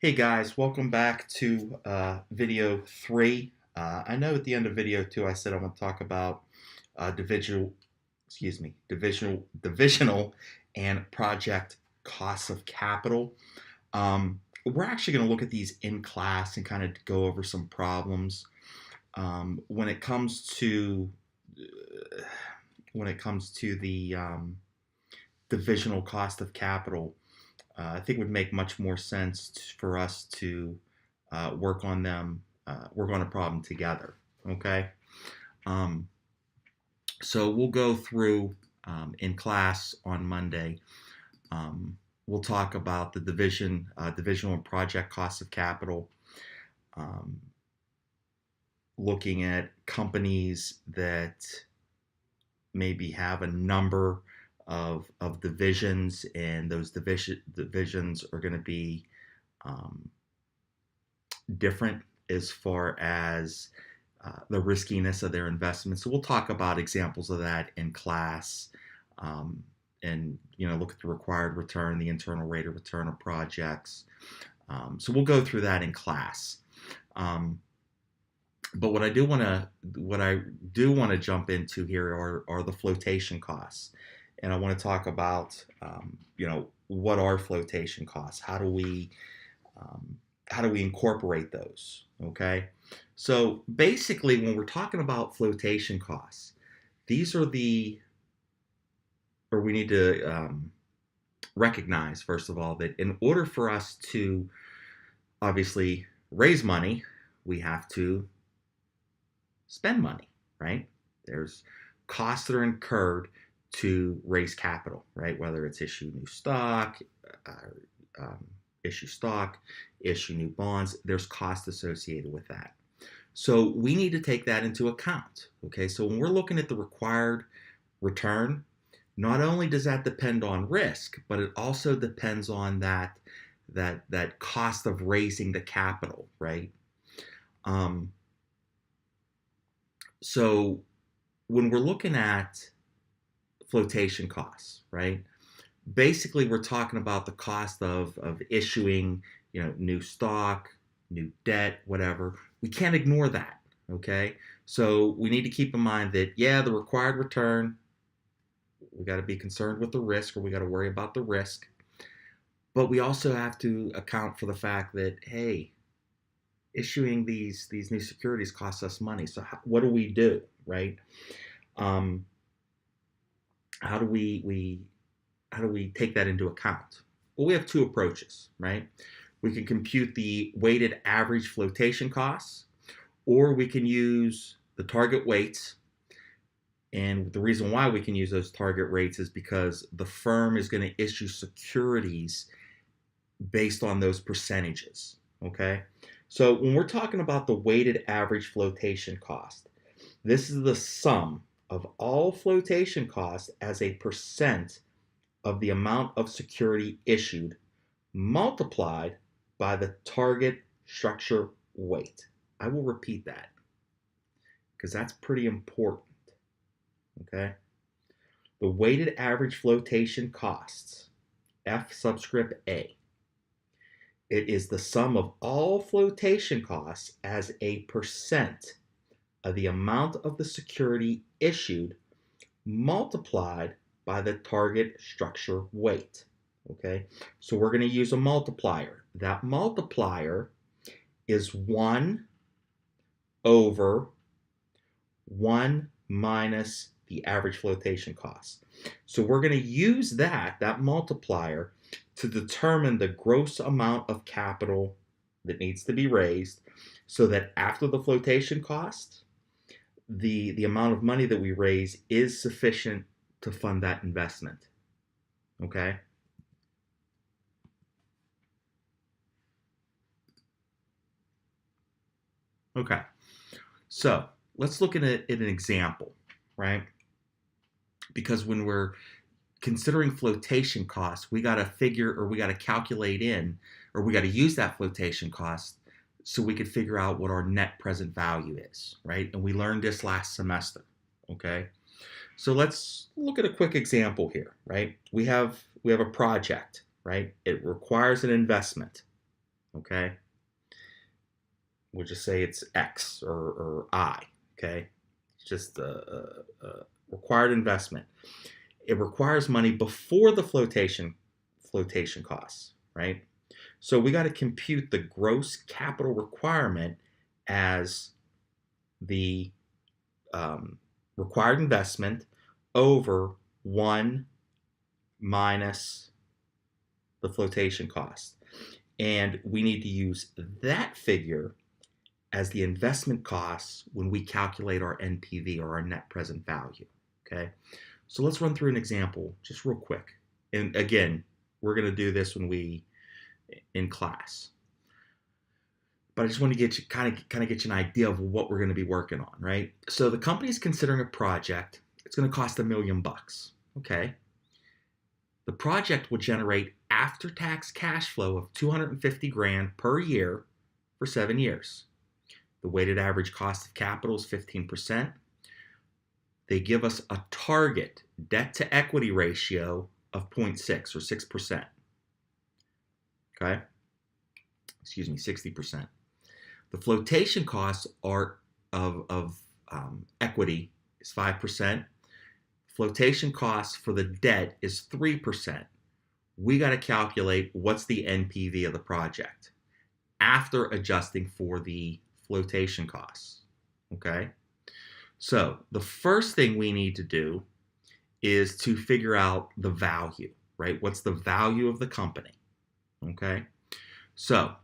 Hey guys, welcome back to video 3. I know at the end of video 2 I said I want to talk about divisional and project costs of capital. We're actually going to look at these in class and kind of go over some problems. When it comes to the divisional cost of capital, I think it would make much more sense for us to work on a problem together. Okay, um, so we'll go through in class on Monday. We'll talk about the divisional and project costs of capital, um, looking at companies that maybe have a number of divisions, and those divisions are going to be um, different as far as the riskiness of their investments. So we'll talk about examples of that in class, and look at the required return, the internal rate of return of projects. So we'll go through that in class. But what I do want to jump into here are the flotation costs, and I want to talk about what are flotation costs? Um, how do we incorporate those? Okay, so basically, when we're talking about flotation costs, these are we need to recognize first of all that in order for us to obviously raise money, we have to spend money, right? There's costs that are incurred to raise capital, right? Whether it's issue new stock, um, issue stock, issue new bonds, there's cost associated with that. So we need to take that into account. Okay, so when we're looking at the required return, not only does that depend on risk, but it also depends on that cost of raising the capital, right? So when we're looking at flotation costs, right? Basically, we're talking about the cost of issuing, new stock, new debt, whatever. We can't ignore that. Okay, so we need to keep in mind that the required return, we got to be concerned with the risk, or we got to worry about the risk. But we also have to account for the fact that, hey, issuing these new securities costs us money. So what do we do, right? Um, how do we take that into account? Well, we have two approaches, right? We can compute the weighted average flotation costs, or we can use the target weights. And the reason why we can use those target rates is because the firm is going to issue securities based on those percentages, okay? So when we're talking about the weighted average flotation cost, this is the sum of all flotation costs as a percent of the amount of security issued multiplied by the target structure weight. I will repeat that because that's pretty important. Okay? The weighted average flotation costs, F subscript A, it is the sum of all flotation costs as a percent of the amount of the security issued multiplied by the target structure weight. Okay, so we're going to use a multiplier. That multiplier is 1 over 1 minus the average flotation cost. So we're going to use that multiplier to determine the gross amount of capital that needs to be raised, so that after the flotation cost, the amount of money that we raise is sufficient to fund that investment. Okay? Okay. So let's look at an example, right? Because when we're considering flotation costs, we got to figure, or we got to calculate in, or we got to use that flotation cost so we could figure out what our net present value is, right? And we learned this last semester, okay? So let's look at a quick example here, right? We have a project, right? It requires an investment, okay? We'll just say it's X or I, okay? It's just a required investment. It requires money before the flotation costs, right? So we got to compute the gross capital requirement as the required investment over 1 minus the flotation cost. And we need to use that figure as the investment costs when we calculate our NPV, or our net present value. Okay, so let's run through an example just real quick. And again, we're going to do this when we in class. But I just want to get you kind of get you an idea of what we're going to be working on, right? So the company is considering a project. It's going to cost $1 million. Okay. The project will generate after-tax cash flow of 250 grand per year for 7 years. The weighted average cost of capital is 15%. They give us a target debt to equity ratio of 0.6 or 6%. Okay? Excuse me, 60%. The flotation costs are of equity is 5%. Flotation costs for the debt is 3%. We got to calculate what's the NPV of the project after adjusting for the flotation costs. Okay? So the first thing we need to do is to figure out the value, right? What's the value of the company? Okay? So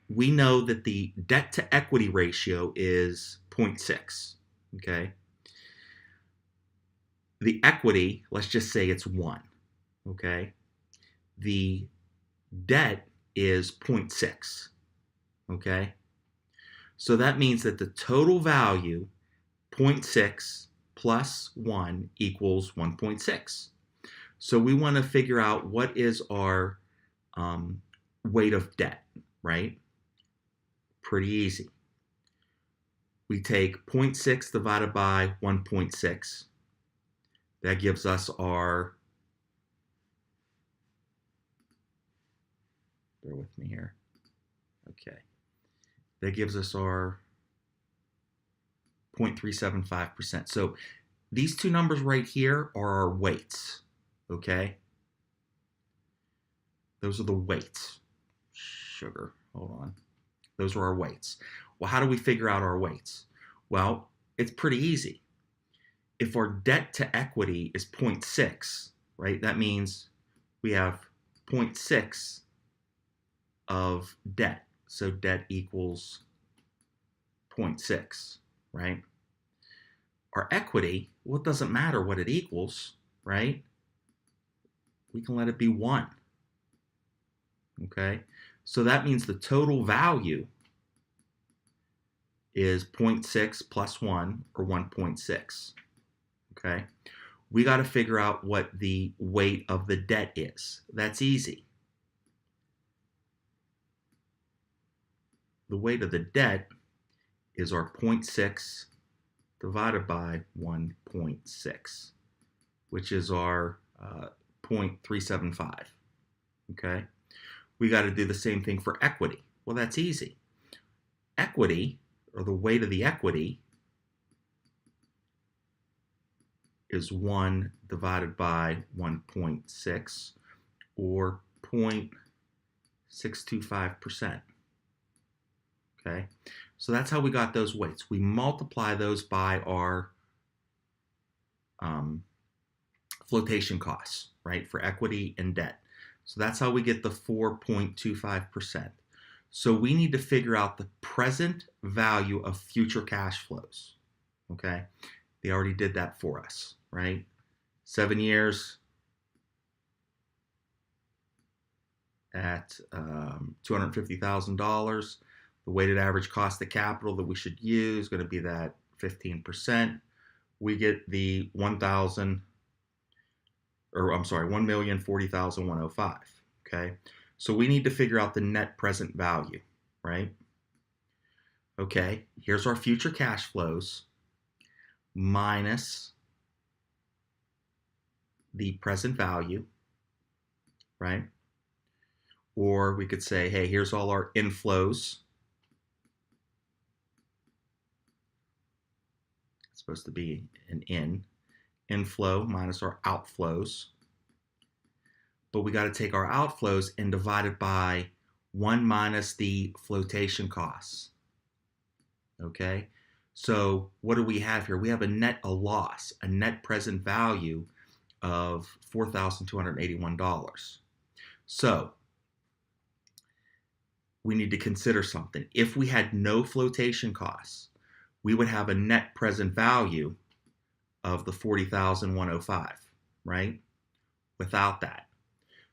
we know that the debt to equity ratio is 0.6. Okay? The equity, let's just say it's 1. Okay? The debt is 0.6. Okay? So that means that the total value, 0.6 plus 1 equals 1.6. So we want to figure out what is our weight of debt, right? Pretty easy. We take 0.6 divided by 1.6. That gives us our, bear with me here. Okay. That gives us our 0.375%. So these two numbers right here are our weights, okay? Those are the weights. Sugar, hold on. Those are our weights. Well, how do we figure out our weights? Well, it's pretty easy. If our debt to equity is 0.6, right, that means we have 0.6 of debt. So debt equals 0.6, right? Our equity, well, it doesn't matter what it equals, right? We can let it be 1. Okay? So that means the total value is 0.6 plus 1, or 1.6. Okay? We got to figure out what the weight of the debt is. That's easy. The weight of the debt is our 0.6 divided by 1.6, which is our 0.375. Okay? We got to do the same thing for equity. Well, that's easy. Equity, or the weight of the equity, is 1 divided by 1.6, or 0.625%. Okay? So that's how we got those weights. We multiply those by our flotation costs, right, for equity and debt. So that's how we get the 4.25%. So we need to figure out the present value of future cash flows. Okay? They already did that for us, right? 7 years at $250,000. The weighted average cost of capital that we should use is going to be that 15%. We get the 1,040,105. Okay, so we need to figure out the net present value, right? Okay, here's our future cash flows minus the present value, right? Or we could say, hey, here's all our inflows. It's supposed to be an inflow minus our outflows. But we got to take our outflows and divide it by 1 minus the flotation costs. Okay? So what do we have here? We have a loss, a net present value of $4,281. So we need to consider something. If we had no flotation costs, we would have a net present value of the $40,105, right? Without that.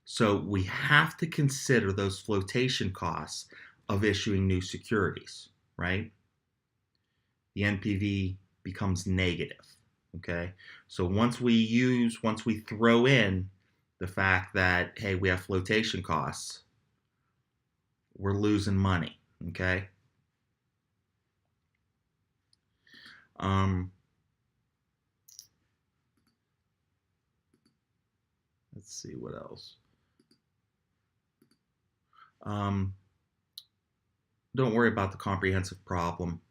So we have to consider those flotation costs of issuing new securities, right? The NPV becomes negative, okay? So once we throw in the fact that, hey, we have flotation costs, we're losing money, okay? Let's see what else. Don't worry about the comprehensive problem.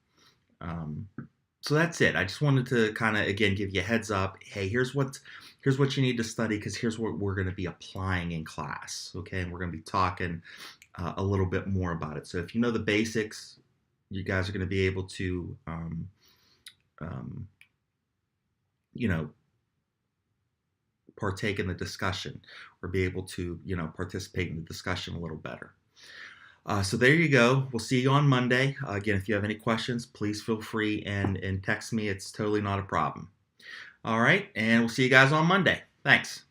So that's it. I just wanted to kind of again give you a heads up. Hey, here's what you need to study because here's what we're going to be applying in class. Okay, and we're going to be talking a little bit more about it. So if you know the basics, you guys are going to be able to, partake in the discussion or be able to, participate in the discussion a little better. So there you go. We'll see you on Monday. Again, if you have any questions, please feel free and text me. It's totally not a problem. All right, and we'll see you guys on Monday. Thanks.